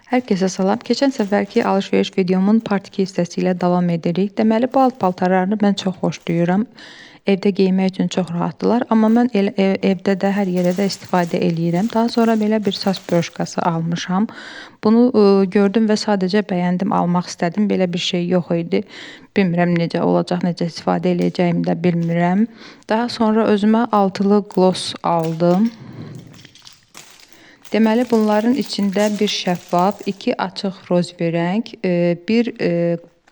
Hər kəsə salam. Keçən səfərki alış-veriş videomun part 2 hissəsi ilə davam edirik. Deməli, bu alt paltarlarını mən çox xoşlayıram. Evdə geymək üçün çox rahatdılar. Amma mən evdə də hər yerə də istifadə eləyirəm. Daha sonra belə bir saç broşkası almışam. Bunu gördüm və sadəcə bəyəndim, almaq istədim. Belə bir şey yox idi. Bilmirəm necə olacaq, necə istifadə eləyəcəyimi də bilmirəm. Daha sonra özümə altılı gloss aldım. Deməli, bunların içində bir şəffaf, 2 açıq rozvi rəng, bir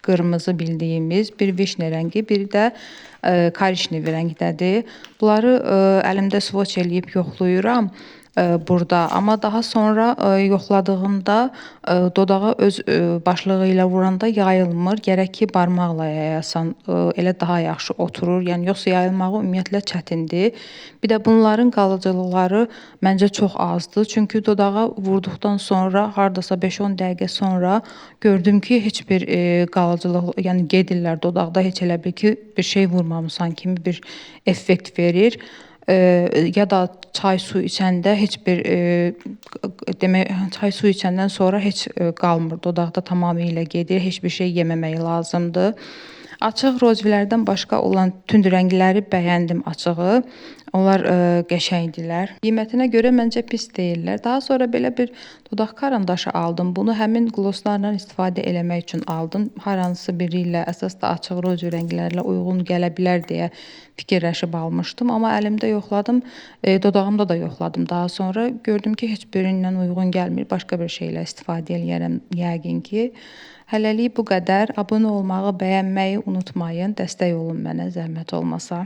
qırmızı bildiyimiz, bir vişne rəngi, bir də korişnevi rəngdədir. Bunları əlimdə swatch eləyib yoxlayıram burada. Amma daha sonra yoxladığımda dodağa öz başlığı ilə vuranda yayılmır. Gərək ki, barmaqla yayasan, elə daha yaxşı oturur. Yəni, yoxsa yayılmağı ümumiyyətlə çətindir. Bir də bunların qalıcılıqları məncə çox azdır. Çünki dodağa vurduqdan sonra, hardasa 5-10 dəqiqə sonra gördüm ki, heç bir qalıcılıq, yəni gedirlər dodaqda, heç elə bil ki, bir şey vurmamısan kimi bir effekt verir. Ya da çay su içəndə heç bir demək, çay su içəndən sonra heç qalmır. Dodaqda tamamilə gedir. Heç bir şey yeməmək lazımdır. Açıq rozvilərdən başqa olan tünd rəngləri bəyəndim açığı. Onlar qəşəngdilər. Qiymətinə görə məncə pis deyirlər. Daha sonra belə bir dodaq karandaşı aldım. Bunu həmin glosslarla istifadə eləmək üçün aldım. Hər hansı biri ilə, əsas da açıq rozvi rənglərlə uyğun gələ bilər deyə fikirləşib almışdım. Amma əlimdə yoxladım, dodağımda da yoxladım. Daha sonra gördüm ki, heç birindən uyğun gəlmir. Başqa bir şeylə istifadə eləyərəm yəqin ki. Hələlik bu qədər. Abunə olmağı, bəyənməyi unutmayın. Dəstək olun mənə, zəhmət olmasa.